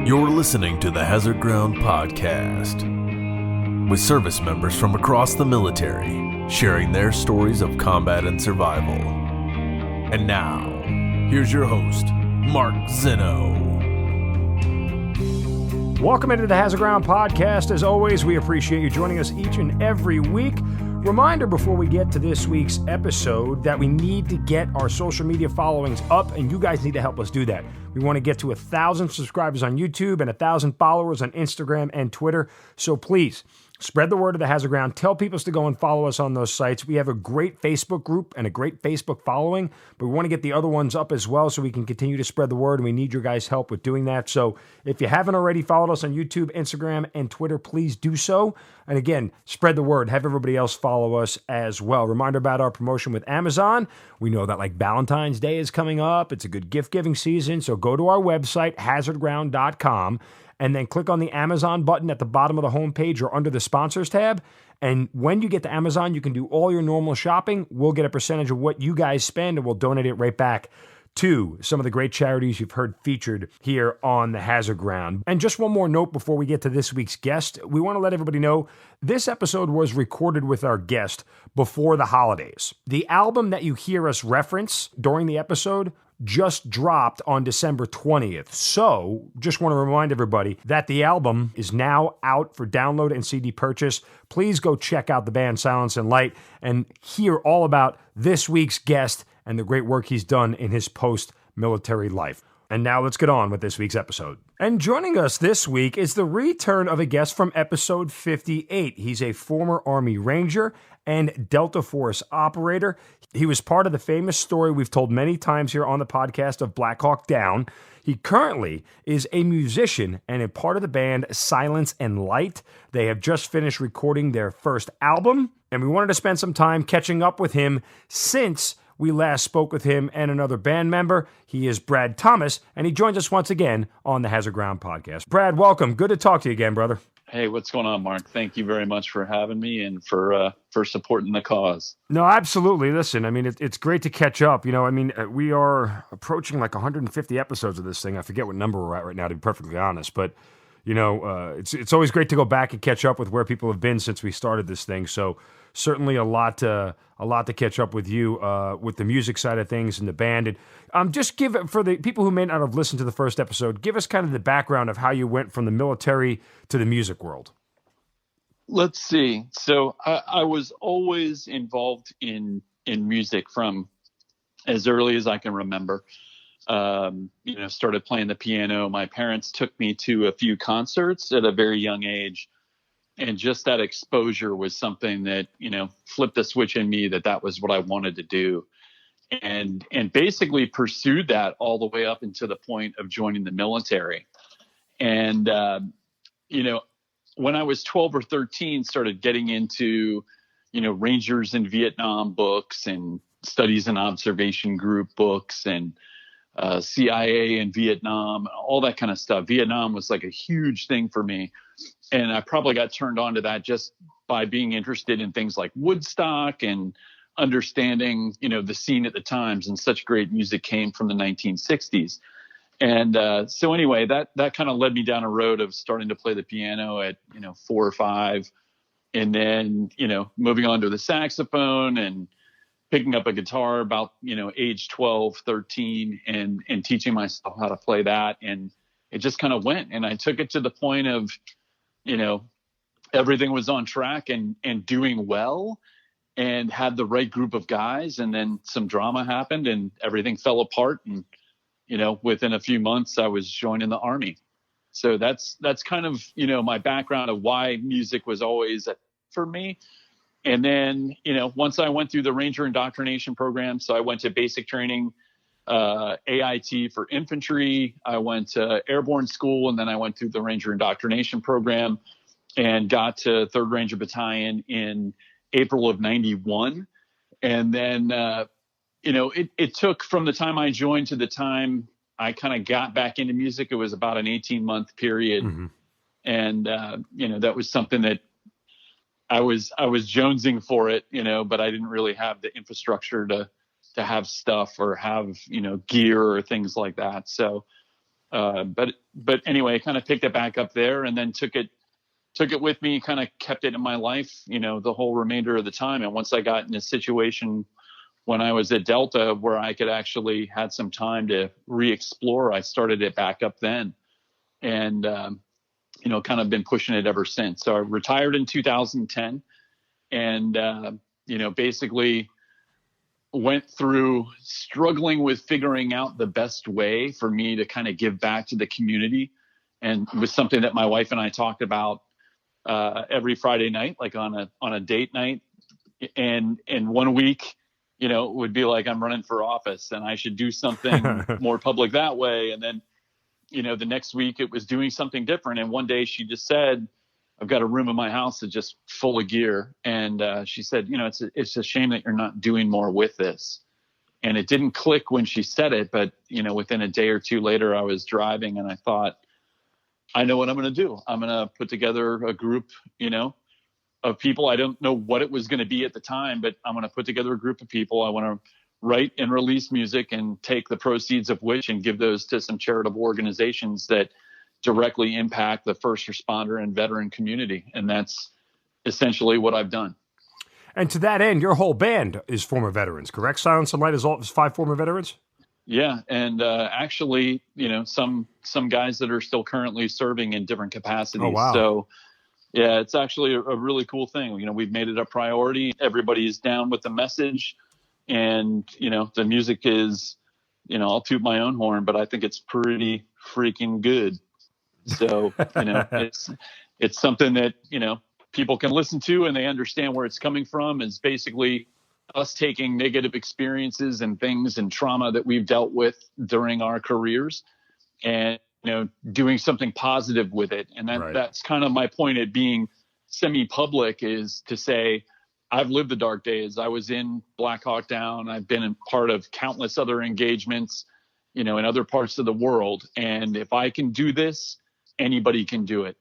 You're listening to the Hazard Ground Podcast, with service members from across the military sharing their stories of combat and survival. And now, here's your host, Mark Zinno. Welcome into the Hazard Ground Podcast. As always, we appreciate you joining us each and every week. Reminder before we get to this week's episode that we need to get our social media followings up, and you guys need to help us do that. We want to get to 1,000 subscribers on YouTube and 1,000 followers on Instagram and Twitter. So please, spread the word of the Hazard Ground. Tell people to go and follow us on those sites. We have a great Facebook group and a great Facebook following, but we want to get the other ones up as well so we can continue to spread the word, and we need your guys' help with doing that. So if you haven't already followed us on YouTube, Instagram, and Twitter, please do so. And again, spread the word. Have everybody else follow us as well. Reminder about our promotion with Amazon. We know that like Valentine's Day is coming up. It's a good gift-giving season. So go to our website, hazardground.com, and then click on the Amazon button at the bottom of the homepage or under the sponsors tab. And when you get to Amazon, you can do all your normal shopping. We'll get a percentage of what you guys spend, and we'll donate it right back to some of the great charities you've heard featured here on the Hazard Ground. And just one more note before we get to this week's guest. We want to let everybody know this episode was recorded with our guest before the holidays. The album that you hear us reference during the episode just dropped on December 20th. So just want to remind everybody that the album is now out for download and CD purchase. Please go check out the band Silence and Light and hear all about this week's guest and the great work he's done in his post-military life. And now let's get on with this week's episode. And joining us this week is the return of a guest from episode 58. He's a former Army Ranger and Delta Force operator. He was part of the famous story we've told many times here on the podcast of Black Hawk Down. He currently is a musician and a part of the band Silence and Light. They have just finished recording their first album, and we wanted to spend some time catching up with him since we last spoke with him and another band member. He is Brad Thomas, and he joins us once again on the Hazard Ground Podcast. Brad, welcome. Good to talk to you again, brother. Hey, what's going on, Mark? Thank you very much for having me and for supporting the cause. No, absolutely. Listen, I mean, it's great to catch up. You know, I mean, we are approaching like 150 episodes of this thing. I forget what number we're at right now, to be perfectly honest. But, you know, it's always great to go back and catch up with where people have been since we started this thing. So certainly a lot to catch up with you with the music side of things and the band. And just give it, for the people who may not have listened to the first episode, give us kind of the background of how you went from the military to the music world. Let's see. So I was always involved in music from as early as I can remember. Started playing the piano. My parents took me to a few concerts at a very young age. And just that exposure was something that, flipped the switch in me that was what I wanted to do. And basically pursued that all the way up until the point of joining the military. And, when I was 12 or 13, started getting into, Rangers in Vietnam books and studies and observation group books and CIA in Vietnam, all that kind of stuff. Vietnam was like a huge thing for me. And I probably got turned on to that just by being interested in things like Woodstock and understanding, the scene at the times, and such great music came from the 1960s. And so anyway, that kind of led me down a road of starting to play the piano at, 4 or 5, and then, moving on to the saxophone and picking up a guitar about, age 12, 13, and teaching myself how to play that. And it just kind of went, and I took it to the point of, everything was on track and doing well, and had the right group of guys. And then some drama happened and everything fell apart. And, within a few months I was joining the Army. So that's kind of, my background of why music was always for me. And then, once I went through the Ranger Indoctrination program, so I went to basic training, AIT for infantry. I went to airborne school, and then I went through the Ranger Indoctrination program and got to 3rd Ranger Battalion in April of 91. And then, it took from the time I joined to the time I kind of got back into music, it was about an 18-month period. Mm-hmm. And, that was something that I was jonesing for it, but I didn't really have the infrastructure to have stuff or have, gear or things like that. So But anyway, I kind of picked it back up there and then took it with me, kind of kept it in my life, the whole remainder of the time. And once I got in a situation when I was at Delta where I could actually had some time to re-explore, I started it back up then, and kind of been pushing it ever since. So I retired in 2010, and basically went through struggling with figuring out the best way for me to kind of give back to the community, and was something that my wife and I talked about every Friday night, like on a date night. And in 1 week, it would be like, I'm running for office and I should do something more public that way. And then, the next week it was doing something different. And one day she just said, I've got a room in my house that's just full of gear. And she said, it's a shame that you're not doing more with this. And it didn't click when she said it, but, within a day or two later, I was driving and I thought, I know what I'm going to do. I'm going to put together a group, of people. I don't know what it was going to be at the time, but I'm going to put together a group of people. I want to write and release music and take the proceeds of which and give those to some charitable organizations that directly impact the first responder and veteran community. And that's essentially what I've done. And to that end, your whole band is former veterans, correct? Silence and Light is 5 former veterans? Yeah. And actually, some guys that are still currently serving in different capacities. Oh, wow. So yeah, it's actually a really cool thing. We've made it a priority. Everybody's down with the message, and, the music is, I'll toot my own horn, but I think it's pretty freaking good. So, it's something that, people can listen to and they understand where it's coming from. It's basically us taking negative experiences and things and trauma that we've dealt with during our careers and, doing something positive with it. And that's kind of my point at being semi-public, is to say, I've lived the dark days. I was in Black Hawk Down. I've been a part of countless other engagements, in other parts of the world. And if I can do this, anybody can do it.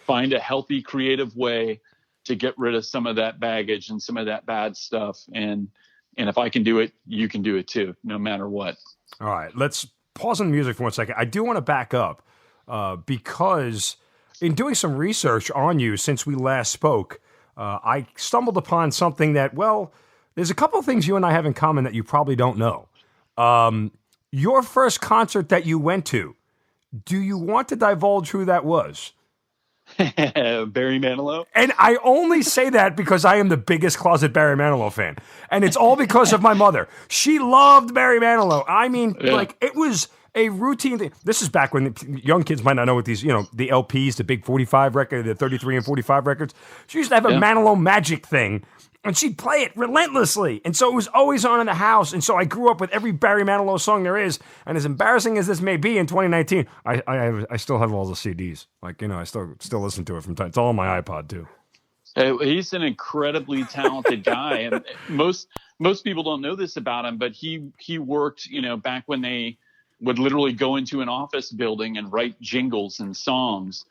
Find a healthy, creative way to get rid of some of that baggage and some of that bad stuff. And if I can do it, you can do it too, no matter what. All right, let's pause on the music for 1 second. I do want to back up because in doing some research on you since we last spoke, I stumbled upon something that, there's a couple of things you and I have in common that you probably don't know. Your first concert that you went to, do you want to divulge who that was? Barry Manilow. And I only say that because I am the biggest closet Barry Manilow fan. And it's all because of my mother. She loved Barry Manilow. I mean, it was a routine thing. This is back when young kids might not know what these, the LPs, the big 45 record, the 33 and 45 records. She used to have a Manilow magic thing, and she'd play it relentlessly. And so it was always on in the house. And so I grew up with every Barry Manilow song there is. And as embarrassing as this may be in 2019, I still have all the CDs. I still listen to it from time. It's all on my iPod too. He's an incredibly talented guy. And most people don't know this about him, but he worked, back when they would literally go into an office building and write jingles and songs.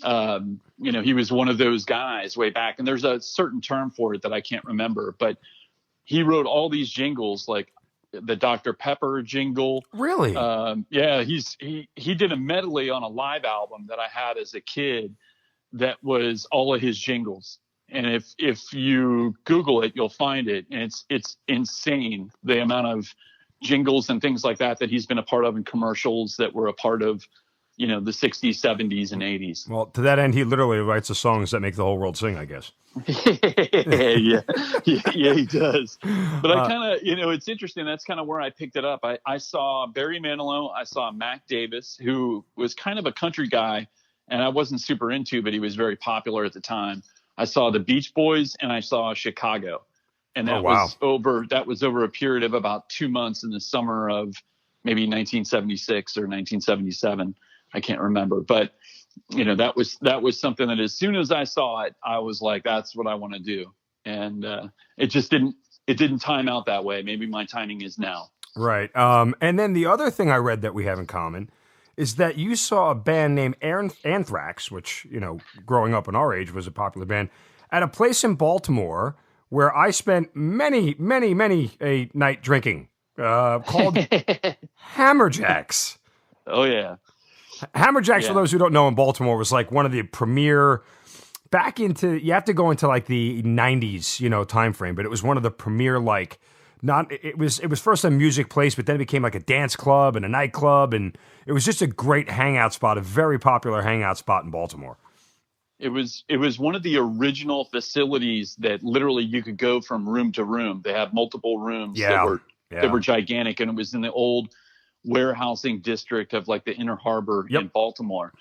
He was one of those guys way back, and there's a certain term for it that I can't remember, but he wrote all these jingles, like the Dr. Pepper jingle. Really? Yeah. He did a medley on a live album that I had as a kid that was all of his jingles. And if you Google it, you'll find it. And it's insane, the amount of jingles and things like that he's been a part of in commercials that were a part of, the 60s, 70s, and 80s. Well, to that end, he literally writes the songs that make the whole world sing, I guess. yeah, he does. But I kind of, it's interesting. That's kind of where I picked it up. I saw Barry Manilow. I saw Mac Davis, who was kind of a country guy, and I wasn't super into, but he was very popular at the time. I saw the Beach Boys, and I saw Chicago. And that was over a period of about 2 months in the summer of maybe 1976 or 1977. I can't remember, but that was something that as soon as I saw it, I was like, that's what I want to do. And it just didn't time out that way. Maybe my timing is now. Right. And then the other thing I read that we have in common is that you saw a band named Anthrax, which, growing up in our age was a popular band, at a place in Baltimore where I spent many, many, many a night drinking, called Hammerjacks. Oh yeah. Hammerjacks, for those who don't know, in Baltimore was like one of the premier, you have to go into like the 90s, time frame, but it was one of the premier, like, it was first a music place, but then it became like a dance club and a nightclub, and it was just a great hangout spot, a very popular hangout spot in Baltimore. It was one of the original facilities that literally you could go from room to room. They have multiple rooms that were gigantic, and it was in the old warehousing district of like the Inner Harbor in Baltimore.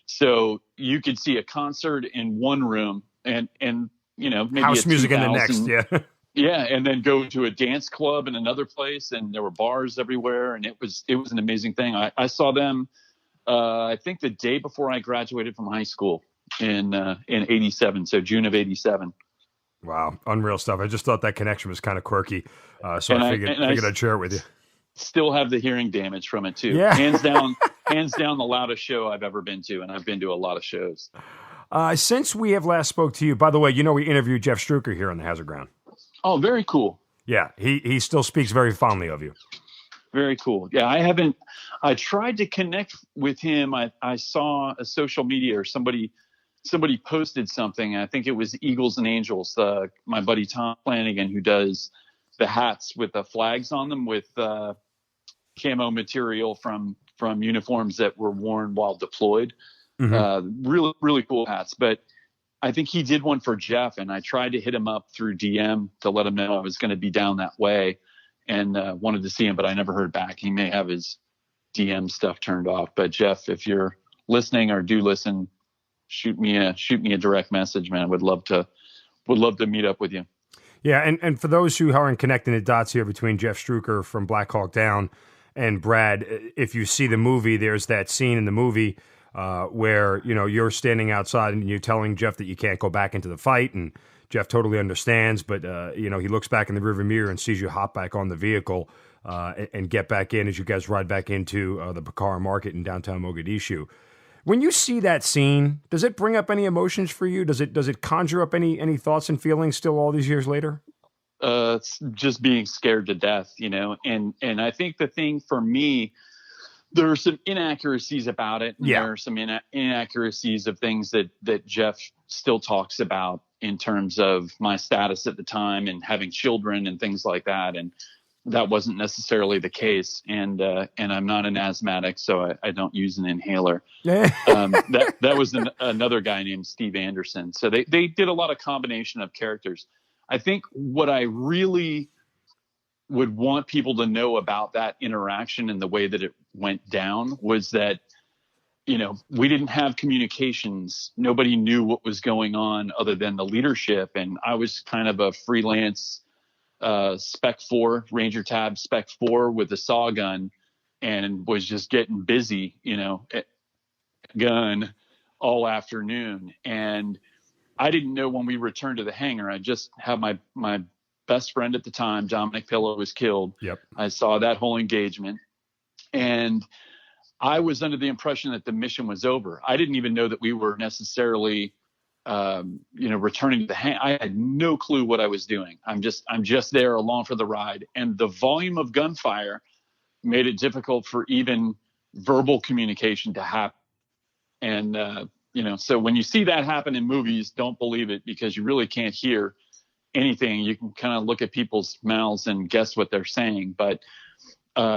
So you could see a concert in one room and maybe house music in the next. Yeah, and then go to a dance club in another place, and there were bars everywhere, and it was an amazing thing. I saw them I think the day before I graduated from high school in 87, so June of 87. Wow, unreal stuff. I just thought that connection was kind of quirky, so I figured I'd share it with you. Still have the hearing damage from it too. Yeah. hands down the loudest show I've ever been to, and I've been to a lot of shows. Since we have last spoke to you, by the way, we interviewed Jeff Struker here on the Hazard Ground. Oh, very cool. Yeah, he still speaks very fondly of you. Very cool. Yeah, I tried to connect with him. I saw a social media or somebody posted something. I think it was Eagles and Angels, my buddy Tom Flanagan, who does the hats with the flags on them with camo material from uniforms that were worn while deployed. Mm-hmm. Really, really cool hats. But I think he did one for Jeff, and I tried to hit him up through DM to let him know I was going to be down that way and wanted to see him, but I never heard back. He may have his DM stuff turned off. But Jeff, if you're listening or do listen, shoot me a direct message, man. Would love to meet up with you. Yeah, and for those who aren't connecting the dots here between Jeff Struker from Black Hawk Down and Brad, if you see the movie, there's that scene in the movie where you're standing outside and you're telling Jeff that you can't go back into the fight, and Jeff totally understands, but he looks back in the rearview mirror and sees you hop back on the vehicle and get back in as you guys ride back into the Bakara Market in downtown Mogadishu. When you see that scene, does it bring up any emotions for you? Does it conjure up any thoughts and feelings still all these years later? It's just being scared to death, and I think the thing for me, there are some inaccuracies about it. Yeah. There are some inaccuracies of things that Jeff still talks about in terms of my status at the time and having children and things like that. And that wasn't necessarily the case. And I'm not an asthmatic, so I don't use an inhaler. That was another guy named Steve Anderson. So they did a lot of combination of characters. I think what I really would want people to know about that interaction and the way that it went down was that, we didn't have communications. Nobody knew what was going on other than the leadership. And I was kind of a freelance Spec 4, Ranger Tab Spec 4 with a saw gun, and was just getting busy, gun all afternoon. And I didn't know when we returned to the hangar. I just had my best friend at the time, Dominic Pillow, was killed. Yep. I saw that whole engagement, and I was under the impression that the mission was over. I didn't even know that we were necessarily, returning to the hangar. I had no clue what I was doing. I'm just there along for the ride. And the volume of gunfire made it difficult for even verbal communication to happen. And, so when you see that happen in movies, don't believe it, because you really can't hear anything. You can kind of look at people's mouths and guess what they're saying. But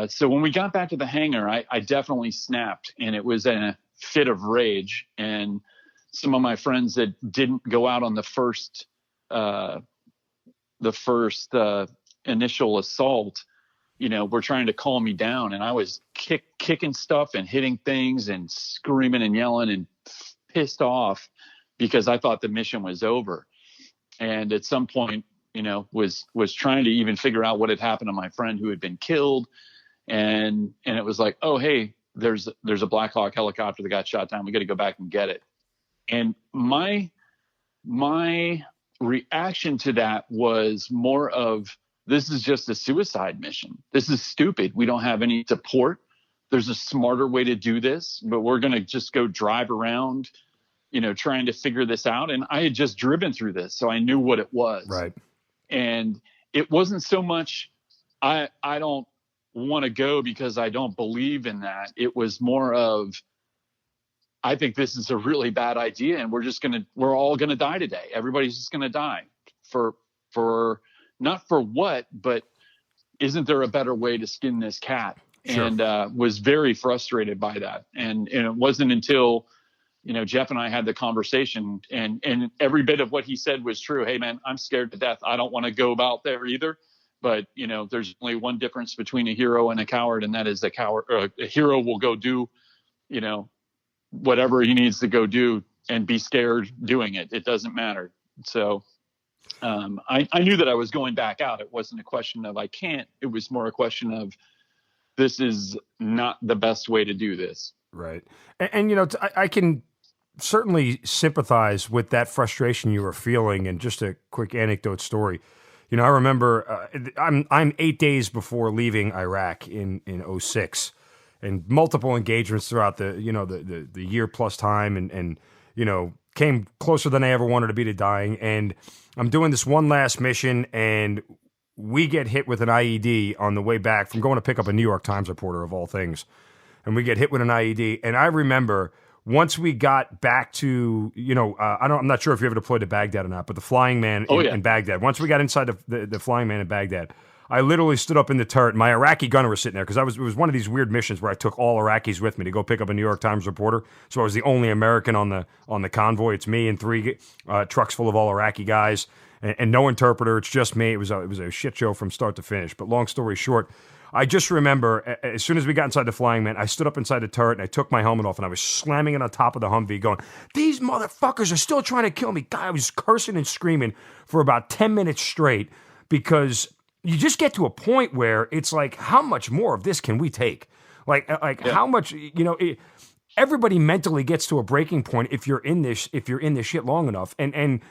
so when we got back to the hangar, I definitely snapped, and it was in a fit of rage. And some of my friends that didn't go out on the first initial assault, were trying to calm me down, and I was kicking stuff and hitting things and screaming and yelling and pissed off because I thought the mission was over. And at some point, was trying to even figure out what had happened to my friend who had been killed. And it was like, oh, hey, there's a Black Hawk helicopter that got shot down. We got to go back and get it. And my reaction to that was more of, this is just a suicide mission. This is stupid. We don't have any support. There's a smarter way to do this, but we're going to just go drive around, trying to figure this out. And I had just driven through this, so I knew what it was. Right. And it wasn't so much, I don't want to go because I don't believe in that. It was more of, I think this is a really bad idea, and we're all gonna die today. Everybody's just gonna die for not for what, but isn't there a better way to skin this cat? Sure. And was very frustrated by that. And it wasn't until, Jeff and I had the conversation, and every bit of what he said was true. Hey man, I'm scared to death. I don't want to go out there either. But, there's only one difference between a hero and a coward, and that is a hero will go do, whatever he needs to go do and be scared doing it. It doesn't matter. So I knew that I was going back out. It wasn't a question of I can't. It was more a question of this is not the best way to do this. Right. And I can certainly sympathize with that frustration you were feeling. And just a quick anecdote story. I remember I'm 8 days before leaving Iraq in 2006, and multiple engagements throughout the year plus time, and came closer than I ever wanted to be to dying. And I'm doing this one last mission, and we get hit with an IED on the way back from going to pick up a New York Times reporter of all things. And we get hit with an IED. And I remember once we got back to, I'm not sure if you ever deployed to Baghdad or not, but the flying man in Baghdad, once we got inside the flying man in Baghdad, I literally stood up in the turret. My Iraqi gunner was sitting there because it was one of these weird missions where I took all Iraqis with me to go pick up a New York Times reporter. So I was the only American on the convoy. It's me and 3 trucks full of all Iraqi guys, and no interpreter. It's just me. It was a shit show from start to finish. But long story short, I just remember as soon as we got inside the flying man, I stood up inside the turret and I took my helmet off and I was slamming it on top of the Humvee going, these motherfuckers are still trying to kill me. God, I was cursing and screaming for about 10 minutes straight, because you just get to a point where it's like, how much more of this can we take? How much, everybody mentally gets to a breaking point if you're in this shit long enough. And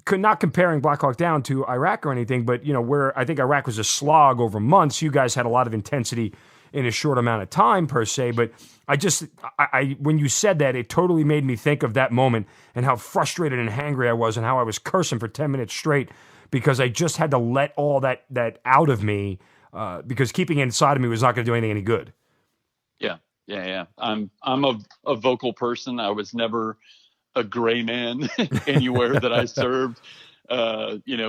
not comparing Black Hawk Down to Iraq or anything, but where I think Iraq was a slog over months, you guys had a lot of intensity in a short amount of time per se. But I when you said that, it totally made me think of that moment and how frustrated and hangry I was, and how I was cursing for 10 minutes straight because I just had to let all that out of me, because keeping it inside of me was not going to do anything any good. Yeah. I'm a vocal person. I was never a gray man anywhere that I served.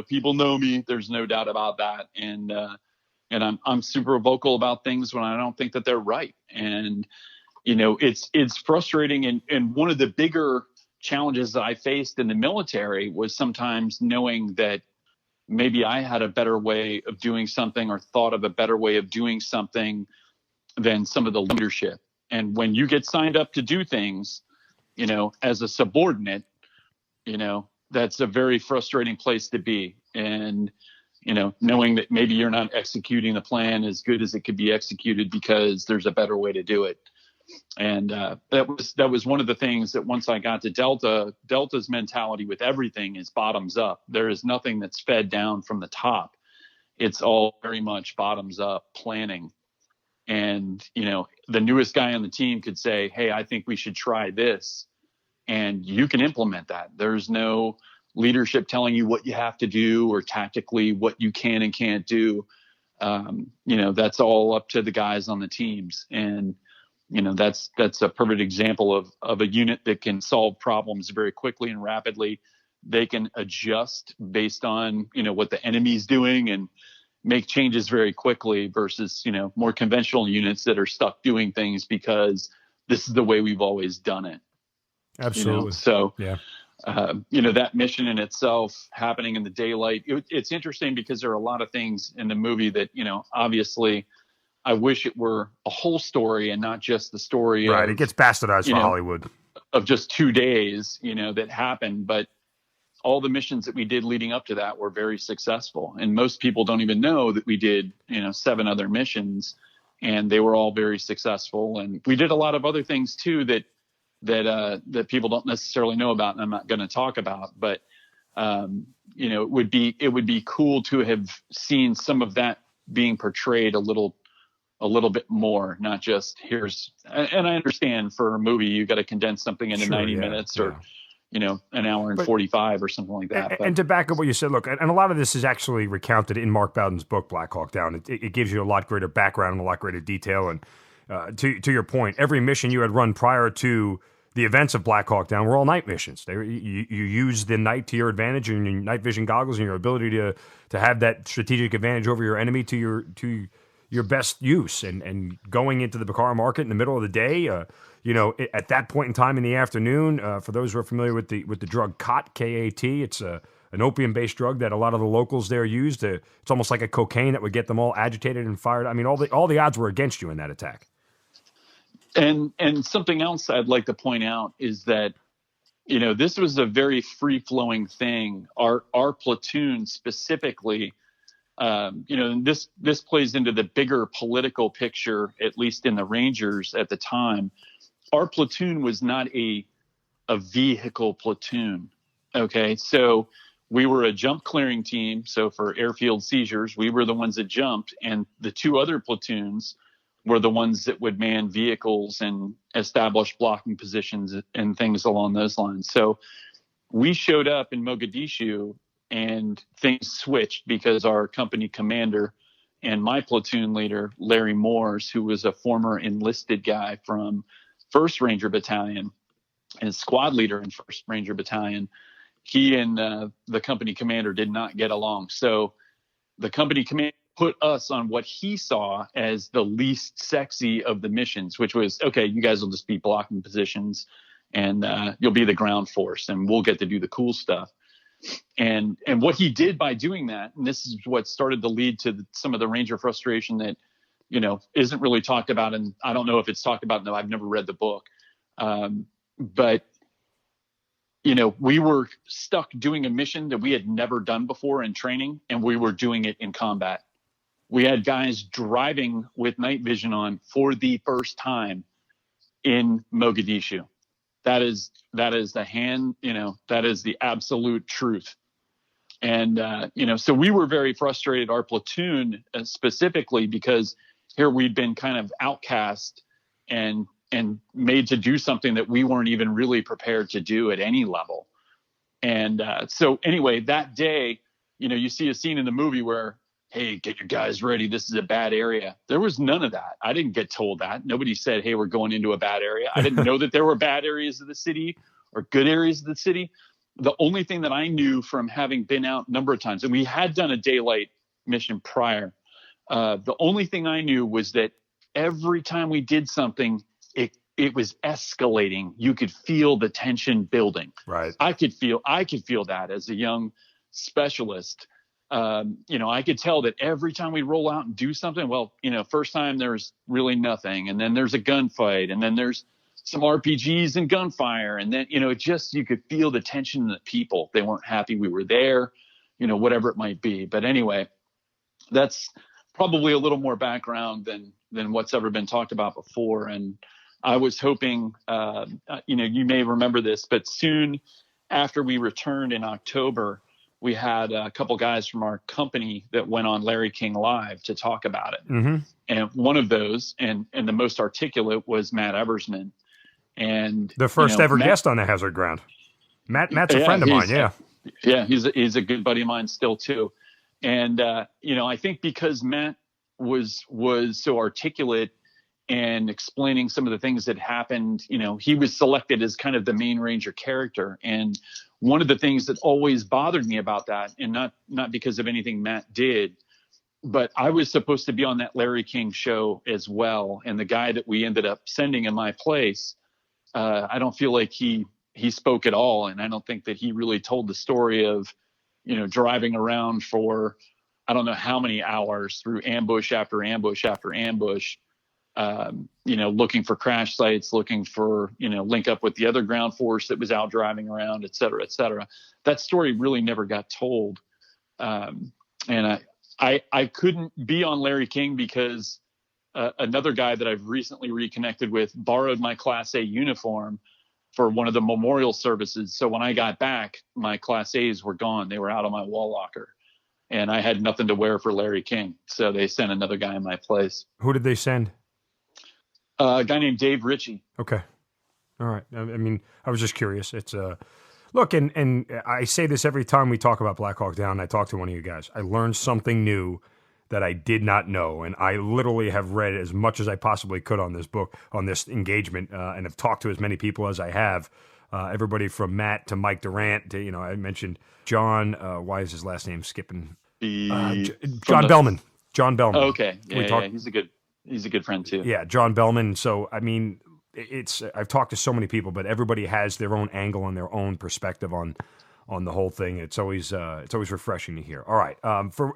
People know me. There's no doubt about that. And I'm super vocal about things when I don't think that they're right. And, it's frustrating. And one of the bigger challenges that I faced in the military was sometimes knowing that maybe I had a better way of doing something, or thought of a better way of doing something than some of the leadership. And when you get signed up to do things, as a subordinate, that's a very frustrating place to be. And, knowing that maybe you're not executing the plan as good as it could be executed because there's a better way to do it. And that was one of the things that once I got to Delta's mentality with everything is bottoms up. There is nothing that's fed down from the top. It's all very much bottoms up planning. And, the newest guy on the team could say, hey, I think we should try this. And you can implement that. There's no leadership telling you what you have to do or tactically what you can and can't do. That's all up to the guys on the teams. And, that's a perfect example of a unit that can solve problems very quickly and rapidly. They can adjust based on, what the enemy's doing and make changes very quickly versus, more conventional units that are stuck doing things because this is the way we've always done it. Absolutely. So, yeah. That mission in itself happening in the daylight, it's interesting because there are a lot of things in the movie that, obviously I wish it were a whole story and not just the story. Right. It gets bastardized for Hollywood of just 2 days, that happened. But all the missions that we did leading up to that were very successful. And most people don't even know that we did, 7 other missions, and they were all very successful. And we did a lot of other things too that people don't necessarily know about, and I'm not going to talk about, but, it would be cool to have seen some of that being portrayed a little bit more, not just and I understand for a movie, you got to condense something into 90 minutes or an hour and 45 or something like that. And to back up what you said, look, and a lot of this is actually recounted in Mark Bowden's book, Black Hawk Down. It gives you a lot greater background and a lot greater detail. And to your point, every mission you had run prior to the events of Black Hawk Down were all night missions. You use the night to your advantage and your night vision goggles and your ability to have that strategic advantage over your enemy to your best use. And going into the Bakara market in the middle of the day, at that point in time in the afternoon, for those who are familiar with the drug KAT, K-A-T, it's an opium-based drug that a lot of the locals there used. It's almost like a cocaine that would get them all agitated and fired. I mean, all the odds were against you in that attack. And something else I'd like to point out is that, this was a very free-flowing thing. Our platoon specifically, this plays into the bigger political picture, at least in the Rangers at the time. Our platoon was not a vehicle platoon. Okay. So we were a jump clearing team. So for airfield seizures, we were the ones that jumped, and the two other platoons were the ones that would man vehicles and establish blocking positions and things along those lines. So we showed up in Mogadishu and things switched because our company commander and my platoon leader, Larry Moores, who was a former enlisted guy from 1st Ranger Battalion and squad leader in 1st Ranger Battalion, he and the company commander did not get along. So the company commander put us on what he saw as the least sexy of the missions, which was, okay, you guys will just be blocking positions and you'll be the ground force and we'll get to do the cool stuff. And what he did by doing that, and this is what started to lead to some of the Ranger frustration that, isn't really talked about. And I don't know if it's talked about. No, I've never read the book. But we were stuck doing a mission that we had never done before in training, and we were doing it in combat. We had guys driving with night vision on for the first time in Mogadishu. That is that is the absolute truth. And, so we were very frustrated, our platoon specifically, because here we'd been kind of outcast and made to do something that we weren't even really prepared to do at any level. And so anyway, that day, you see a scene in the movie where, hey, get your guys ready. This is a bad area. There was none of that. I didn't get told that. Nobody said, hey, we're going into a bad area. I didn't know that there were bad areas of the city or good areas of the city. The only thing that I knew from having been out a number of times, and we had done a daylight mission prior, the only thing I knew was that every time we did something, it was escalating. You could feel the tension building. Right. I could feel that as a young specialist. I could tell that every time we roll out and do something, first time there's really nothing. And then there's a gunfight, and then there's some RPGs and gunfire. And then, you could feel the tension in the people. They weren't happy we were there, whatever it might be. But anyway, that's probably a little more background than what's ever been talked about before. And I was hoping, you may remember this, but soon after we returned in October, we had a couple guys from our company that went on Larry King Live to talk about it. Mm-hmm. And one of those, and the most articulate, was Matt Eversman. And the first ever guest on the Hazard Ground. Matt's a friend of mine. Yeah. Yeah. He's a good buddy of mine still too. And, I think because Matt was so articulate and explaining some of the things that happened, he was selected as kind of the main Ranger character. And one of the things that always bothered me about that, and not because of anything Matt did, but I was supposed to be on that Larry King show as well. And the guy that we ended up sending in my place, I don't feel like he spoke at all. And I don't think that he really told the story of, driving around for, I don't know how many hours through ambush after ambush after ambush, looking for crash sites, looking for, link up with the other ground force that was out driving around, et cetera, et cetera. That story really never got told. And I couldn't be on Larry King because another guy that I've recently reconnected with borrowed my Class A uniform for one of the memorial services. So when I got back, my Class A's were gone. They were out of my wall locker. And I had nothing to wear for Larry King. So they sent another guy in my place. Who did they send? A guy named Dave Ritchie. Okay. All right. I mean, I was just curious. It's Look, and I say this every time we talk about Black Hawk Down. I talk to one of you guys. I learned something new that I did not know, and I literally have read as much as I possibly could on this book, on this engagement, and have talked to as many people as I have. Everybody from Matt to Mike Durant to, I mentioned John. Why is his last name skipping? John Bellman. John Bellman. Okay, yeah, he's a good friend too. Yeah, John Bellman. So I mean, I've talked to so many people, but everybody has their own angle and their own perspective on the whole thing. It's always refreshing to hear. All right,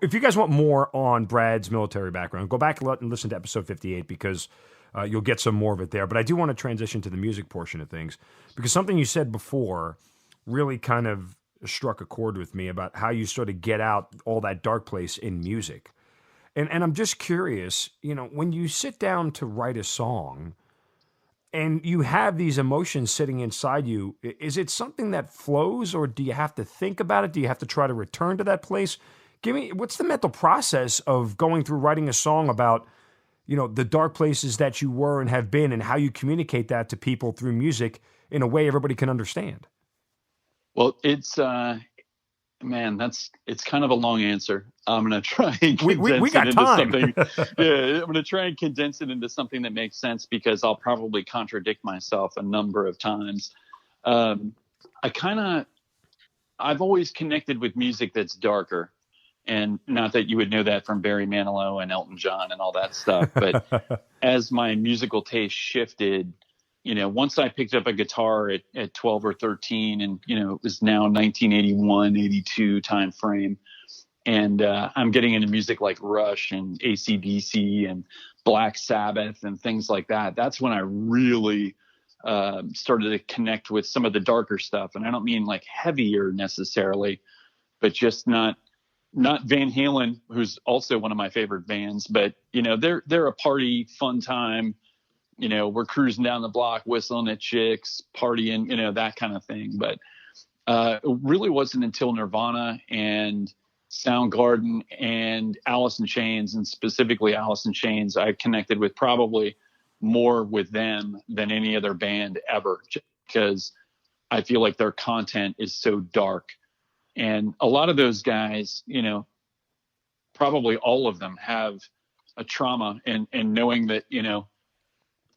if you guys want more on Brad's military background, go back and listen to episode 58 because you'll get some more of it there. But I do want to transition to the music portion of things because something you said before really kind of struck a chord with me about how you sort of get out all that dark place in music. And I'm just curious, when you sit down to write a song and you have these emotions sitting inside you, is it something that flows or do you have to think about it? Do you have to try to return to that place? What's the mental process of going through writing a song about, the dark places that you were and have been and how you communicate that to people through music in a way everybody can understand? Well, it's kind of a long answer. I'm going to try and condense it into something. Yeah, I'm going to try and condense it into something that makes sense because I'll probably contradict myself a number of times. I've always connected with music that's darker, and not that you would know that from Barry Manilow and Elton John and all that stuff. But as my musical taste shifted, once I picked up a guitar at 12 or 13 and, it was now 1981, 82 time frame. And I'm getting into music like Rush and AC/DC and Black Sabbath and things like that. That's when I really started to connect with some of the darker stuff. And I don't mean like heavier necessarily, but just not Van Halen, who's also one of my favorite bands. But, they're a party, fun time. We're cruising down the block, whistling at chicks, partying, that kind of thing. But it really wasn't until Nirvana and Soundgarden and Alice in Chains, and specifically Alice in Chains, I connected with probably more with them than any other band ever, because I feel like their content is so dark. And a lot of those guys, probably all of them have a trauma, and knowing that,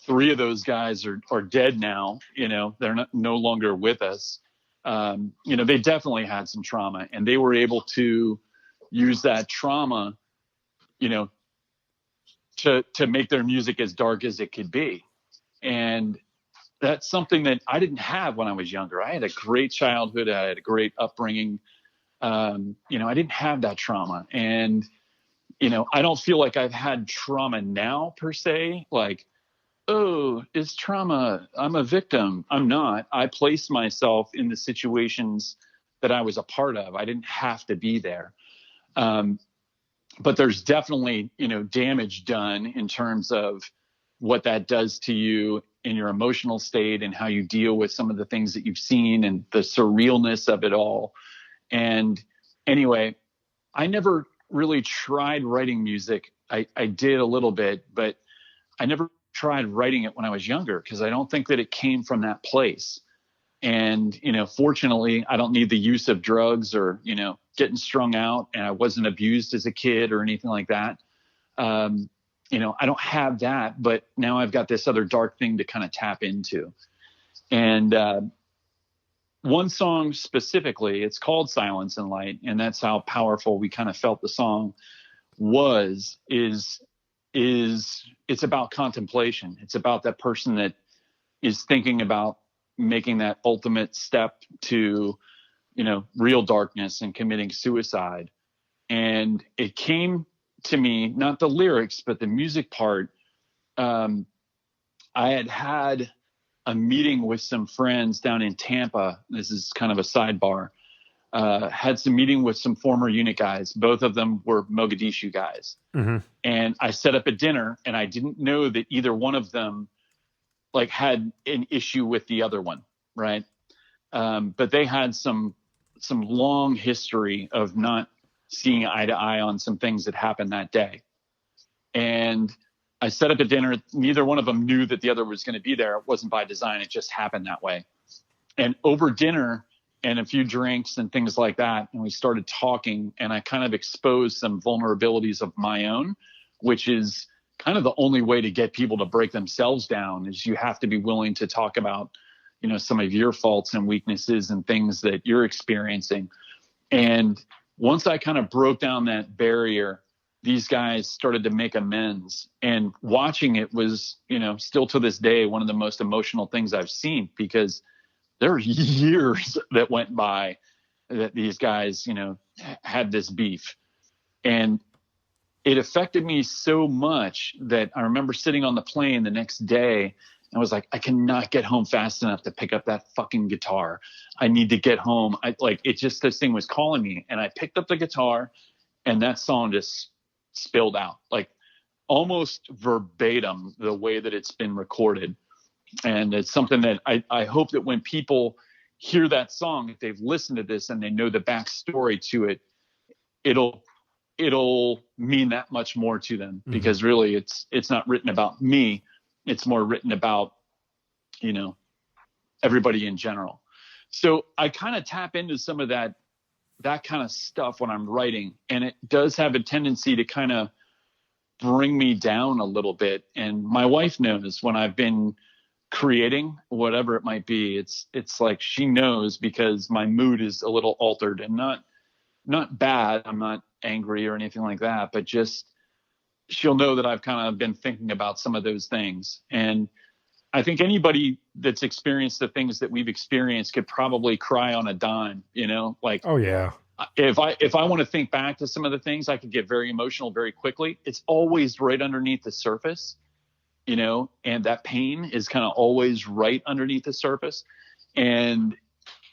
3 of those guys are dead now, they're no longer with us. They definitely had some trauma, and they were able to use that trauma, to make their music as dark as it could be. And that's something that I didn't have when I was younger. I had a great childhood. I had a great upbringing. I didn't have that trauma. And, I don't feel like I've had trauma now per se, like, oh, it's trauma, I'm a victim. I'm not. I placed myself in the situations that I was a part of. I didn't have to be there. But there's definitely, damage done in terms of what that does to you in your emotional state and how you deal with some of the things that you've seen and the surrealness of it all. And anyway, I never really tried writing music. I did a little bit, but I never tried writing it when I was younger because I don't think that it came from that place. And, fortunately, I don't need the use of drugs or, getting strung out, and I wasn't abused as a kid or anything like that. I don't have that, but now I've got this other dark thing to kind of tap into. And one song specifically, it's called Silence and Light, and that's how powerful we kind of felt the song is it's about contemplation. It's about that person that is thinking about making that ultimate step to, real darkness and committing suicide. And it came to me, not the lyrics, but the music part. I had a meeting with some friends down in Tampa. This is kind of a sidebar. Had some meeting with some former unit guys. Both of them were Mogadishu guys. Mm-hmm. And I set up a dinner, and I didn't know that either one of them had an issue with the other one. Right. But they had some long history of not seeing eye to eye on some things that happened that day. And I set up a dinner. Neither one of them knew that the other was going to be there. It wasn't by design. It just happened that way. And over dinner and a few drinks and things like that. And we started talking, and I kind of exposed some vulnerabilities of my own, which is kind of the only way to get people to break themselves down, is you have to be willing to talk about, some of your faults and weaknesses and things that you're experiencing. And once I kind of broke down that barrier, these guys started to make amends, and watching it was, still to this day, one of the most emotional things I've seen, because there are years that went by that these guys, had this beef, and it affected me so much that I remember sitting on the plane the next day. I was like, I cannot get home fast enough to pick up that fucking guitar. I need to get home. This thing was calling me, and I picked up the guitar, and that song just spilled out, like almost verbatim the way that it's been recorded. And it's something that I hope that when people hear that song, if they've listened to this and they know the backstory to it, it'll mean that much more to them, because really it's not written about me. It's more written about, everybody in general. So I kind of tap into some of that kind of stuff when I'm writing, and it does have a tendency to kind of bring me down a little bit. And my wife knows when I've been creating, whatever it might be, it's like she knows, because my mood is a little altered, and not bad. I'm not angry or anything like that, but just she'll know that I've kind of been thinking about some of those things. And I think anybody that's experienced the things that we've experienced could probably cry on a dime, like, oh yeah. If I want to think back to some of the things, I could get very emotional very quickly. It's always right underneath the surface, and that pain is kind of always right underneath the surface. And,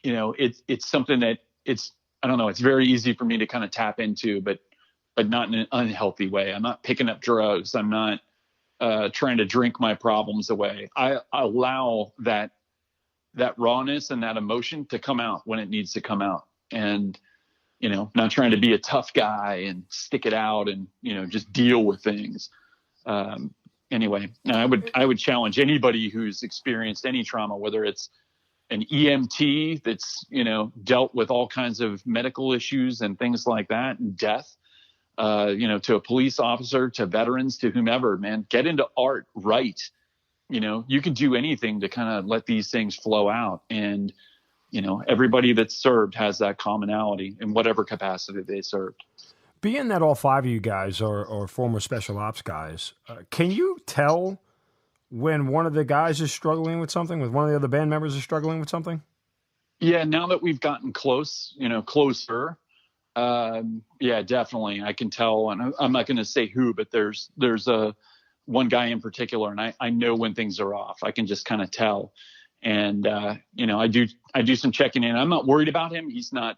it's something that I don't know, it's very easy for me to kind of tap into, but not in an unhealthy way. I'm not picking up drugs. I'm not trying to drink my problems away. I allow that rawness and that emotion to come out when it needs to come out. And, not trying to be a tough guy and stick it out and, just deal with things. Anyway, I would challenge anybody who's experienced any trauma, whether it's an EMT that's, dealt with all kinds of medical issues and things like that, and death, to a police officer, to veterans, to whomever, man, get into art, write. You can do anything to kind of let these things flow out. And, everybody that's served has that commonality in whatever capacity they served. Being that all five of you guys are former special ops guys, can you tell when one of the guys is struggling with something, with one of the other band members is struggling with something? Yeah, now that we've gotten closer, yeah, definitely. I can tell, and I'm not going to say who, but there's one guy in particular, and I know when things are off. I can just kind of tell. And, I do some checking in. I'm not worried about him. He's not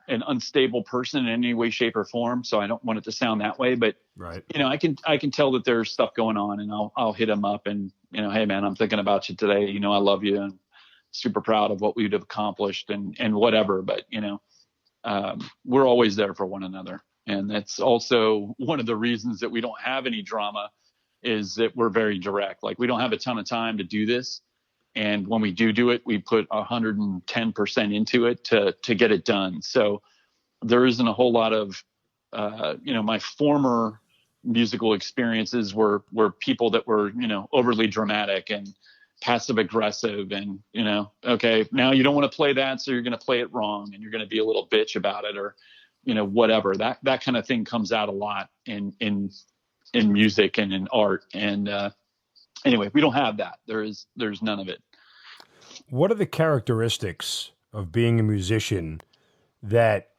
an unstable person in any way, shape, or form. So I don't want it to sound that way, but right. I can tell that there's stuff going on, and I'll hit him up and, hey man, I'm thinking about you today. I love you, and super proud of what we'd have accomplished and whatever. But, we're always there for one another. And that's also one of the reasons that we don't have any drama, is that we're very direct. Like, we don't have a ton of time to do this. And when we do it, we put 110% into it to get it done. So there isn't a whole lot of, my former musical experiences were people that were, overly dramatic and passive aggressive and, okay, now you don't want to play that, so you're going to play it wrong, and you're going to be a little bitch about it, or, whatever. That kind of thing comes out a lot in music and in art. And anyway, we don't have that. There's none of it. What are the characteristics of being a musician that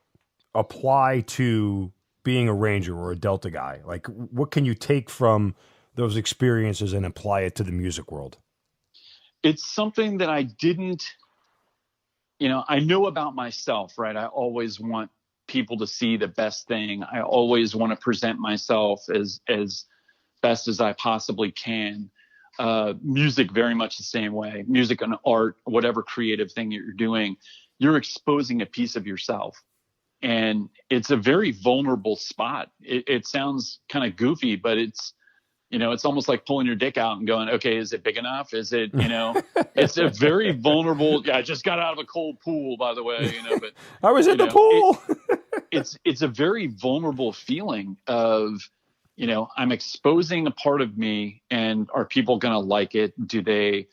apply to being a ranger or a Delta guy? Like, what can you take from those experiences and apply it to the music world? It's something that I didn't, I know about myself, right? I always want people to see the best thing. I always want to present myself as best as I possibly can. Music, very much the same way. Music and art, whatever creative thing you're doing, you're exposing a piece of yourself. And it's a very vulnerable spot. It sounds kind of goofy, but it's it's almost like pulling your dick out and going, okay, is it big enough? Is it, it's a very vulnerable. Yeah, I just got out of a cold pool, by the way, but I was in the pool. It's a very vulnerable feeling of, I'm exposing a part of me, and are people going to like it? Do they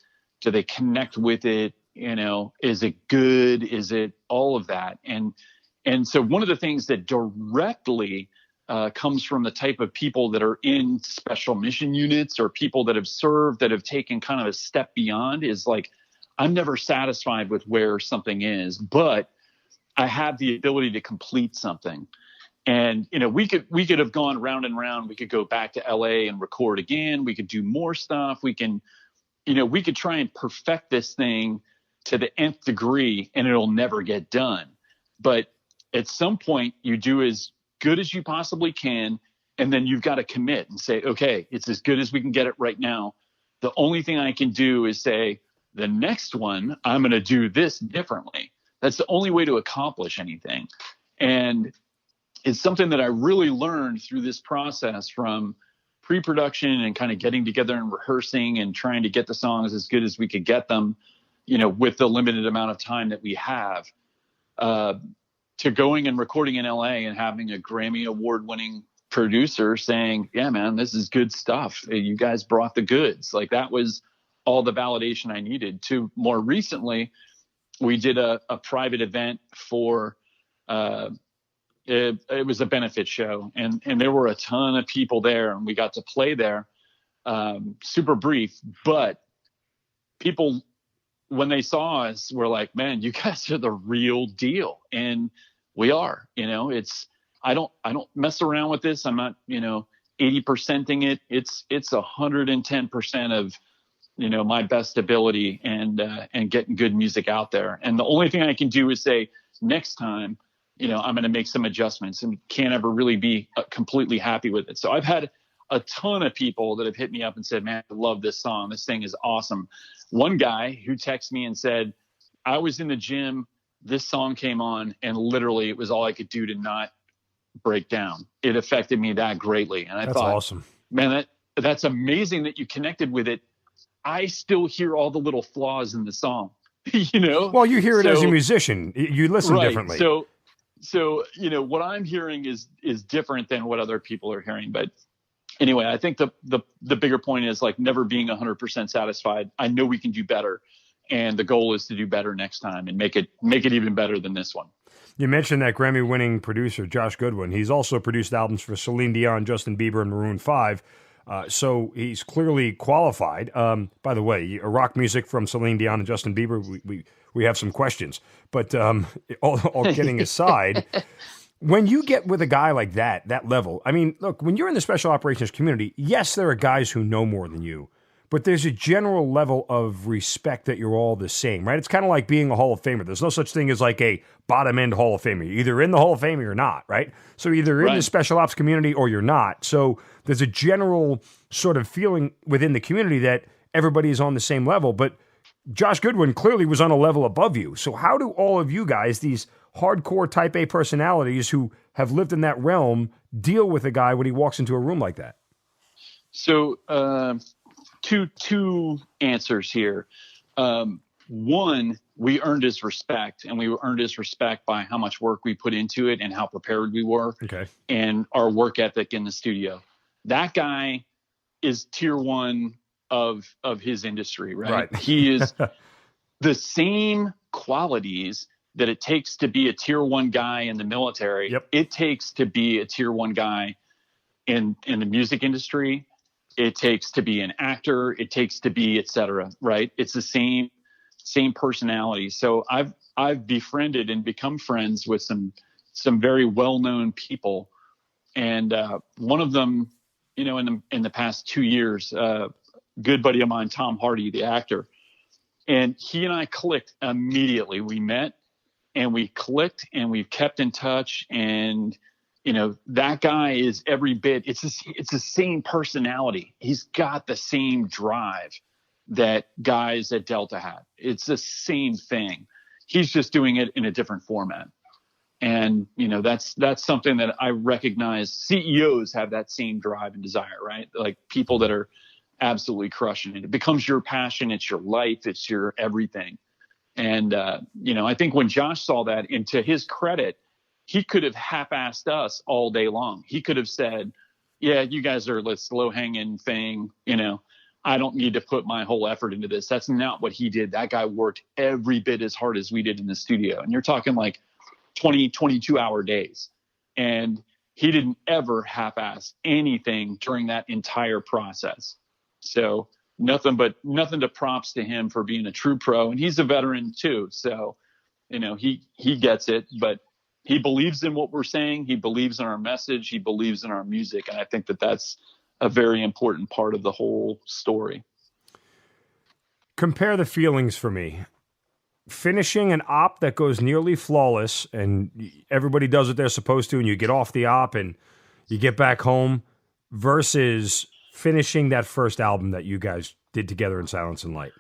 connect with it? Is it good? Is it all of that? And so one of the things that directly comes from the type of people that are in special mission units, or people that have served, that have taken kind of a step beyond, is like, I'm never satisfied with where something is, but I have the ability to complete something. And, we could have gone round and round. We could go back to LA and record again. We could do more stuff. We could try and perfect this thing to the nth degree, and it'll never get done. But at some point, you do as good as you possibly can, and then you've got to commit and say, okay, it's as good as we can get it right now. The only thing I can do is say, the next one, I'm going to do this differently. That's the only way to accomplish anything. And it's something that I really learned through this process, from pre-production and kind of getting together and rehearsing and trying to get the songs as good as we could get them, with the limited amount of time that we have, to going and recording in LA and having a Grammy award-winning producer saying, yeah, man, this is good stuff. You guys brought the goods. Like, that was all the validation I needed. To more recently, we did a private event for, it was a benefit show, and there were a ton of people there, and we got to play there, super brief, but people, when they saw us, were like, man, you guys are the real deal. And we are, I don't mess around with this. I'm not, 80%ing it. It's 110% of, my best ability, and getting good music out there. And the only thing I can do is say, next time, I'm going to make some adjustments, and can't ever really be completely happy with it. So I've had a ton of people that have hit me up and said, man, I love this song. This thing is awesome. One guy who texted me and said, I was in the gym, this song came on, and literally it was all I could do to not break down. It affected me that greatly. And I That's thought, awesome, man, that's amazing that you connected with it. I still hear all the little flaws in the song, Well, you hear it as a musician. You listen right, differently. So, what I'm hearing is different than what other people are hearing. But anyway, I think the bigger point is, like, never being 100% satisfied. I know we can do better, and the goal is to do better next time and make it even better than this one. You mentioned that Grammy-winning producer, Josh Goodwin. He's also produced albums for Celine Dion, Justin Bieber, and Maroon 5. So he's clearly qualified. By the way, rock music from Celine Dion and Justin Bieber, we have some questions. But all kidding aside, when you get with a guy like that level, I mean, look, when you're in the special operations community, yes, there are guys who know more than you, but there's a general level of respect that you're all the same, right? It's kind of like being a Hall of Famer. There's no such thing as like a bottom-end Hall of Famer. You're either in the Hall of Fame or you're not, right? So either in the special ops community or you're not. So there's a general sort of feeling within the community that everybody is on the same level, but Josh Goodwin clearly was on a level above you. So how do all of you guys, these hardcore type A personalities who have lived in that realm, deal with a guy when he walks into a room like that? So two answers here. One, we earned his respect, and we earned his respect by how much work we put into it and how prepared we were, and our work ethic in the studio. That guy is tier one of his industry, right? He is the same qualities that it takes to be a tier one guy in the military. Yep. It takes to be a tier one guy in the music industry. It takes to be an actor. It takes to be, et cetera, right? It's the same personality. So I've befriended and become friends with some very well-known people. And one of them, in the past 2 years, good buddy of mine, Tom Hardy, the actor, and he and I clicked immediately. We met and we clicked, and we've kept in touch. And that guy is every bit. It's the same personality. He's got the same drive that guys at Delta had. It's the same thing. He's just doing it in a different format. And, that's something that I recognize CEOs have that same drive and desire, right? Like people that are absolutely crushing it. It becomes your passion. It's your life. It's your everything. And, I think when Josh saw that, and to his credit, he could have half-assed us all day long. He could have said, yeah, you guys are this low-hanging thing. I don't need to put my whole effort into this. That's not what he did. That guy worked every bit as hard as we did in the studio. And you're talking like 20, 22-hour days. And he didn't ever half-ass anything during that entire process. So nothing to props to him for being a true pro. And he's a veteran too. So, he gets it, but he believes in what we're saying. He believes in our message. He believes in our music. And I think that that's a very important part of the whole story. Compare the feelings for me. Finishing an op that goes nearly flawless and everybody does what they're supposed to and you get off the op and you get back home versus finishing that first album that you guys did together in Silence and Light.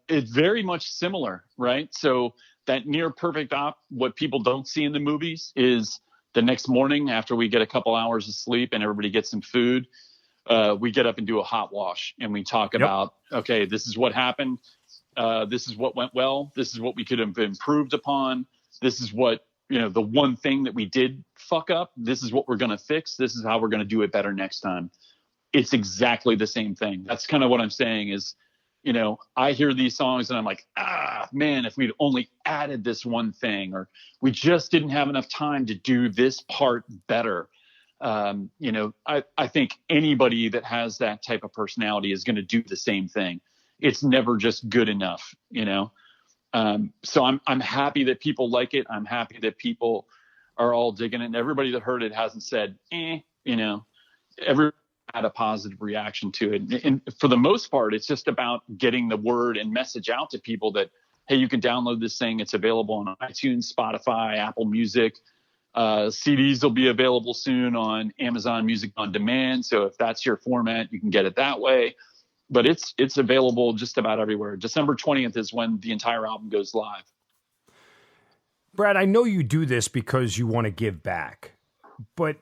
It's very much similar, right? So that near perfect op, what people don't see in the movies is the next morning after we get a couple hours of sleep and everybody gets some food, we get up and do a hot wash and we talk about, okay, this is what happened. This is what went well. This is what we could have improved upon. This is what, the one thing that we did fuck up. This is what we're going to fix. This is how we're going to do it better next time. It's exactly the same thing. That's kind of what I'm saying is, I hear these songs and I'm like, man, if we'd only added this one thing, or we just didn't have enough time to do this part better. I think anybody that has that type of personality is going to do the same thing. It's never just good enough, So I'm happy that people like it. I'm happy that people are all digging it. And everybody that heard it hasn't said, everybody had a positive reaction to it. And for the most part, it's just about getting the word and message out to people that, hey, you can download this thing. It's available on iTunes, Spotify, Apple Music. CDs will be available soon on Amazon Music on Demand. So if that's your format, you can get it that way. But it's available just about everywhere. December 20th is when the entire album goes live. Brad, I know you do this because you want to give back, but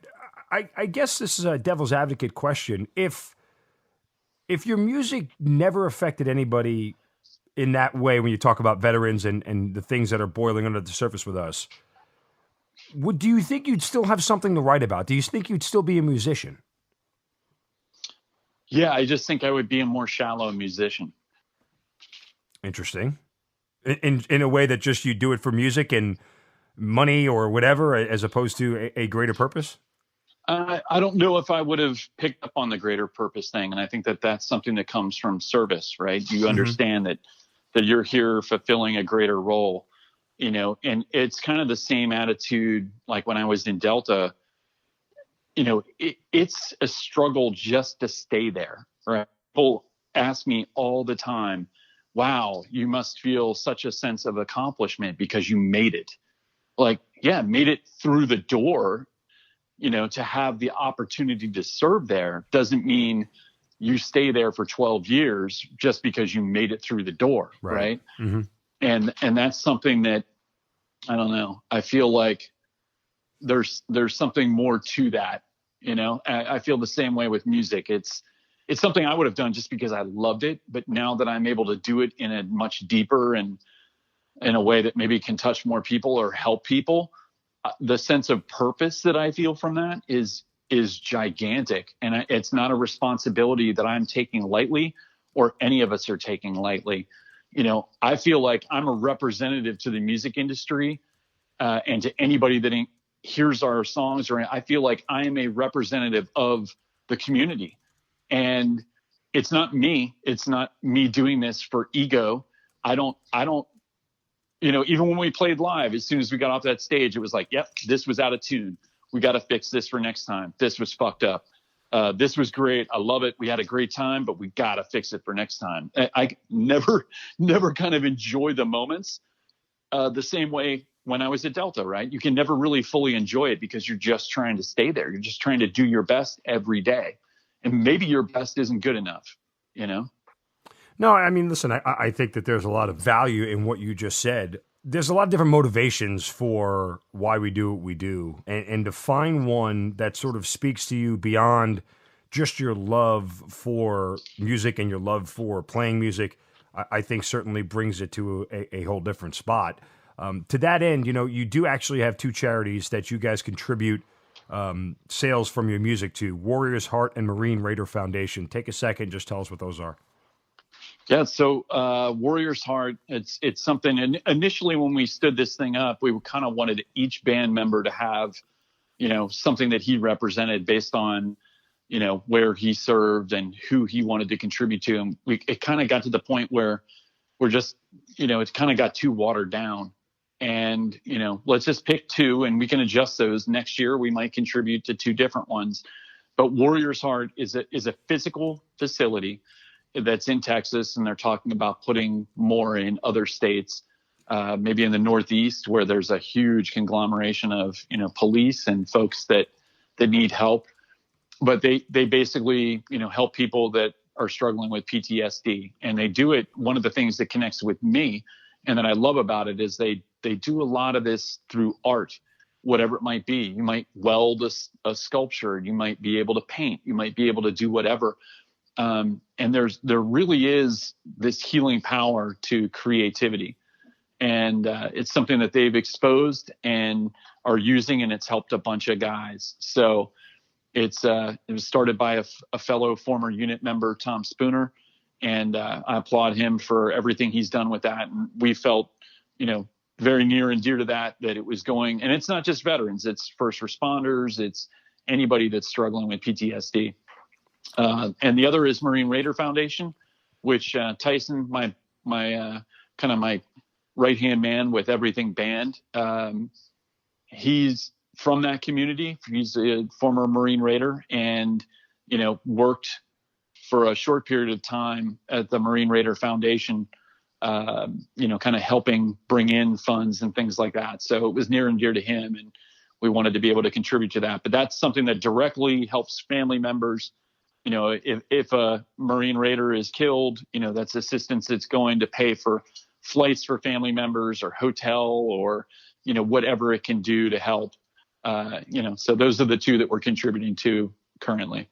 I guess this is a devil's advocate question. If your music never affected anybody in that way, when you talk about veterans and the things that are boiling under the surface with us, do you think you'd still have something to write about? Do you think you'd still be a musician? Yeah, I just think I would be a more shallow musician. Interesting. In a way that just you do it for music and money or whatever, as opposed to a greater purpose? I don't know if I would have picked up on the greater purpose thing. And I think that that's something that comes from service, right? You understand that you're here fulfilling a greater role, and it's kind of the same attitude like when I was in Delta. It's a struggle just to stay there, right? People ask me all the time, wow, you must feel such a sense of accomplishment because you made it. Like, yeah, made it through the door. To have the opportunity to serve there doesn't mean you stay there for 12 years just because you made it through the door. Right. Mm-hmm. And that's something that, I don't know. I feel like there's something more to that. I feel the same way with music. It's something I would have done just because I loved it. But now that I'm able to do it in a much deeper and in a way that maybe can touch more people or help people, the sense of purpose that I feel from that is gigantic. And it's not a responsibility that I'm taking lightly or any of us are taking lightly. I feel like I'm a representative to the music industry and to anybody that hears our songs, or I feel like I am a representative of the community. And it's not me. It's not me doing this for ego. I don't, even when we played live, as soon as we got off that stage, it was like, yep, this was out of tune. We got to fix this for next time. This was fucked up. This was great. I love it. We had a great time, but we got to fix it for next time. I never kind of enjoy the moments the same way when I was at Delta, right? You can never really fully enjoy it because you're just trying to stay there. You're just trying to do your best every day. And maybe your best isn't good enough, No, I mean, listen, I think that there's a lot of value in what you just said there's a lot of different motivations for why we do what we do. And to find one that sort of speaks to you beyond just your love for music and your love for playing music, I think certainly brings it to a whole different spot. To that end, you do actually have two charities that you guys contribute sales from your music to: Warriors Heart and Marine Raider Foundation. Take a second, just tell us what those are. Yeah, so Warriors Heart, it's something. And initially, when we stood this thing up, we kind of wanted each band member to have, something that he represented based on, where he served and who he wanted to contribute to. And it kind of got to the point where we're just, it kind of got too watered down. And, let's just pick two and we can adjust those. Next year, we might contribute to two different ones. But Warriors Heart is a physical facility that's in Texas, and they're talking about putting more in other states, maybe in the Northeast, where there's a huge conglomeration of, police and folks that need help. But they basically, help people that are struggling with PTSD. And they do it. One of the things that connects with me and that I love about it is they do a lot of this through art, whatever it might be. You might weld a sculpture. You might be able to paint. You might be able to do whatever. And there really is this healing power to creativity. And it's something that they've exposed and are using, and it's helped a bunch of guys. So it was started by a fellow former unit member, Tom Spooner, and I applaud him for everything he's done with that. And we felt, very near and dear to that it was going, and it's not just veterans, it's first responders, it's anybody that's struggling with PTSD. And the other is Marine Raider Foundation, which Tyson, my kind of my right-hand man with everything band, he's from that community. He's a former Marine Raider and, worked for a short period of time at the Marine Raider Foundation, kind of helping bring in funds and things like that. So it was near and dear to him, and we wanted to be able to contribute to that. But that's something that directly helps family members. If a Marine Raider is killed, that's assistance that's going to pay for flights for family members or hotel or, whatever it can do to help. So those are the two that we're contributing to currently.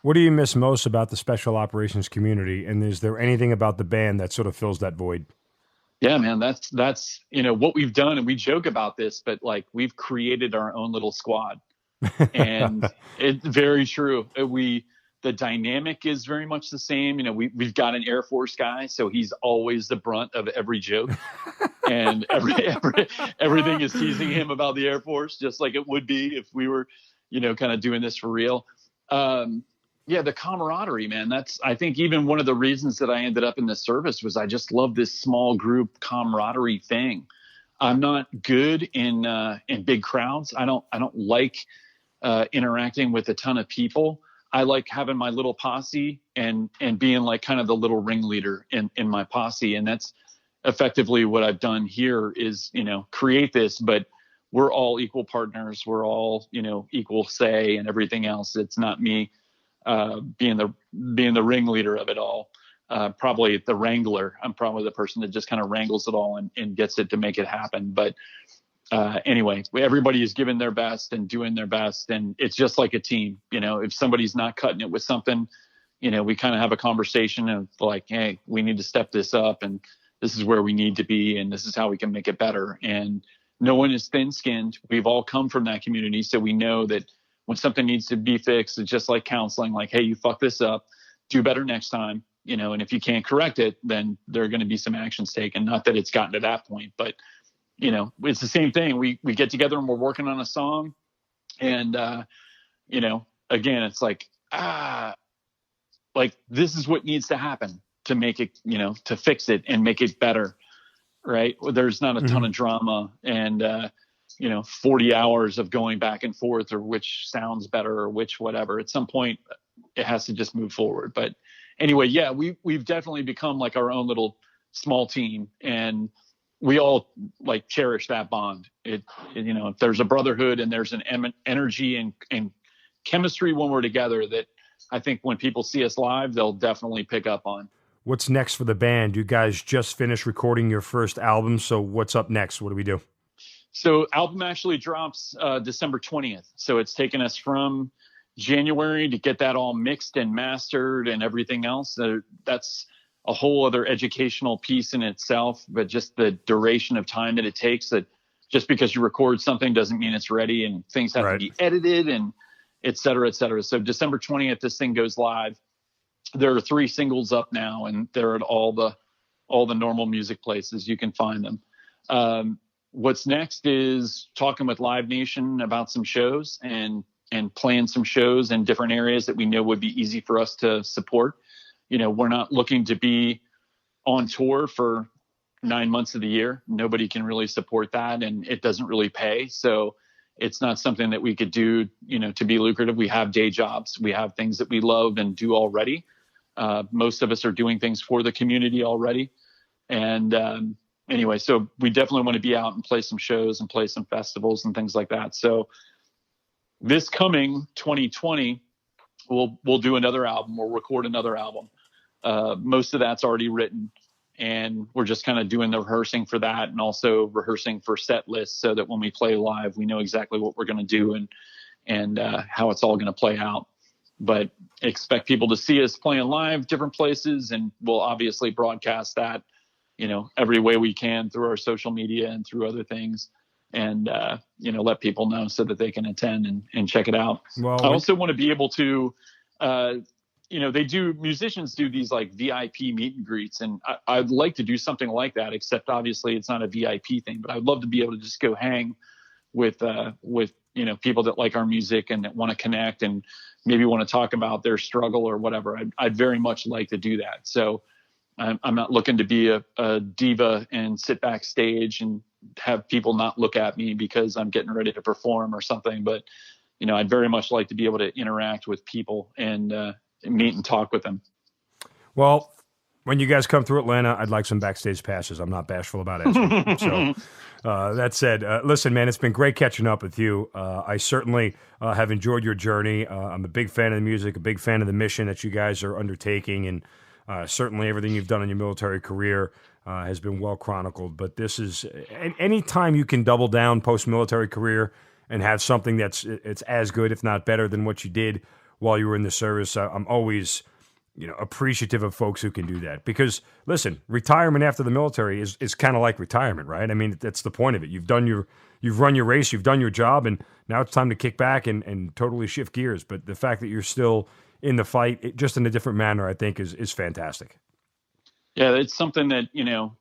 What do you miss most about the special operations community? And is there anything about the band that sort of fills that void? Yeah, man, that's, what we've done. And we joke about this, but we've created our own little squad. And it's very true. The dynamic is very much the same. We've got an Air Force guy, so he's always the brunt of every joke. And everything is teasing him about the Air Force, just like it would be if we were, kind of doing this for real. The camaraderie, man, I think even one of the reasons that I ended up in this service was I just love this small group camaraderie thing. I'm not good in big crowds. I don't like interacting with a ton of people. I like having my little posse and being like kind of the little ringleader in my posse. And that's effectively what I've done here is, create this, but we're all equal partners. We're all, equal say and everything else. It's not me being the ringleader of it all. Probably the wrangler. I'm probably the person that just kind of wrangles it all and gets it to make it happen. But anyway, everybody is giving their best and doing their best. And it's just like a team. If somebody's not cutting it with something, we kind of have a conversation of like, hey, we need to step this up and this is where we need to be. And this is how we can make it better. And no one is thin skinned. We've all come from that community. So we know that when something needs to be fixed, it's just like counseling, like, hey, you fucked this up, do better next time. And if you can't correct it, then there are going to be some actions taken. Not that it's gotten to that point, but it's the same thing. We get together and we're working on a song and, again, it's like this is what needs to happen to make it, to fix it and make it better. Right. There's not a ton of drama and, 40 hours of going back and forth or which sounds better or which whatever. At some point it has to just move forward. But anyway, yeah, we've definitely become like our own little small team, and we all like cherish that bond. If there's a brotherhood and there's an energy and chemistry when we're together that I think when people see us live, they'll definitely pick up on. what's next for the band? You guys just finished recording your first album, so what's up next? What do we do? So album actually drops December 20th. So it's taken us from January to get that all mixed and mastered and everything else. That's a whole other educational piece in itself, but just the duration of time that it takes, that just because you record something doesn't mean it's ready, and things have to be edited and et cetera, et cetera. So December 20th, this thing goes live. There are 3 singles up now, and they're at all the normal music places you can find them. What's next is talking with Live Nation about some shows and playing some shows in different areas that we know would be easy for us to support. We're not looking to be on tour for 9 months of the year. Nobody can really support that, and it doesn't really pay. So it's not something that we could do, to be lucrative. We have day jobs. We have things that we love and do already. Most of us are doing things for the community already. And anyway, so we definitely want to be out and play some shows and play some festivals and things like that. So this coming 2020, we'll do another album. We'll record another album. Most of that's already written, and we're just kind of doing the rehearsing for that, and also rehearsing for set lists, so that when we play live, we know exactly what we're going to do and how it's all going to play out. But expect people to see us playing live different places, and we'll obviously broadcast that, every way we can through our social media and through other things, and let people know so that they can attend and check it out. Well, I also want to be able to musicians do these like VIP meet and greets, and I'd like to do something like that, except obviously it's not a VIP thing, but I'd love to be able to just go hang with people that like our music and that want to connect and maybe want to talk about their struggle or whatever. I'd very much like to do that. So I'm not looking to be a diva and sit backstage and have people not look at me because I'm getting ready to perform or something. But, I'd very much like to be able to interact with people and meet and talk with them. Well, when you guys come through Atlanta, I'd like some backstage passes. I'm not bashful about asking. So that said, listen, man, it's been great catching up with you. I certainly have enjoyed your journey. I'm a big fan of the music, a big fan of the mission that you guys are undertaking, and certainly everything you've done in your military career has been well chronicled. But this is any time you can double down post-military career and have something it's as good, if not better, than what you did while you were in the service. I'm always appreciative of folks who can do that, because listen, retirement after the military is kind of like retirement, right? I mean, that's the point of it. You've run your race, you've done your job, and now it's time to kick back and totally shift gears. But the fact that you're still in the fight, just in a different manner, I think is fantastic. Yeah, it's something that,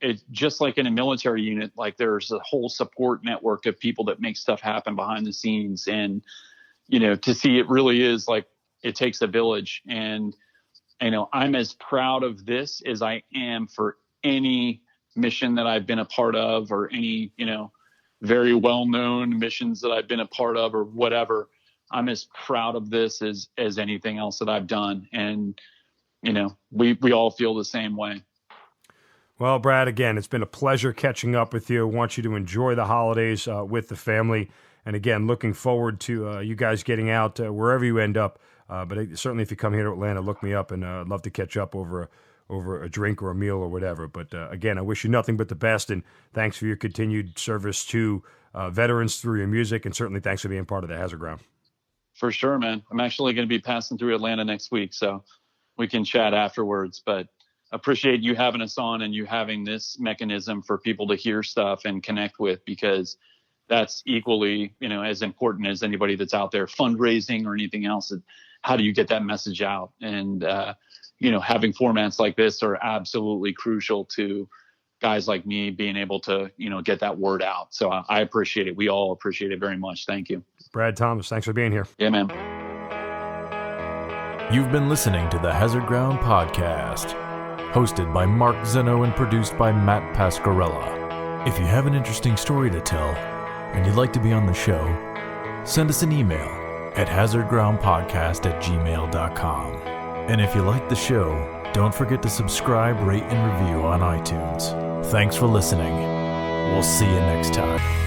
it's just like in a military unit, like there's a whole support network of people that make stuff happen behind the scenes. And, to see it really is like, it takes a village. And, I'm as proud of this as I am for any mission that I've been a part of, or any, very well-known missions that I've been a part of, or whatever. I'm as proud of this as anything else that I've done. And, we all feel the same way. Well, Brad, again, it's been a pleasure catching up with you. I want you to enjoy the holidays with the family. And again, looking forward to you guys getting out wherever you end up. But certainly if you come here to Atlanta, look me up, and I'd love to catch up over a drink or a meal or whatever. But again, I wish you nothing but the best, and thanks for your continued service to veterans through your music, and certainly thanks for being part of the Hazard Ground. For sure, man. I'm actually going to be passing through Atlanta next week, so we can chat afterwards. But appreciate you having us on, and you having this mechanism for people to hear stuff and connect with, because that's equally, as important as anybody that's out there fundraising or anything else. How do you get that message out? And, having formats like this are absolutely crucial to guys like me being able to, get that word out. So I appreciate it. We all appreciate it very much. Thank you. Brad Thomas, thanks for being here. Yeah, man. You've been listening to the Hazard Ground Podcast, hosted by Mark Zeno and produced by Matt Pasquarella. If you have an interesting story to tell and you'd like to be on the show, send us an email at hazardgroundpodcast@gmail.com. And if you like the show, don't forget to subscribe, rate, and review on iTunes. Thanks for listening. We'll see you next time.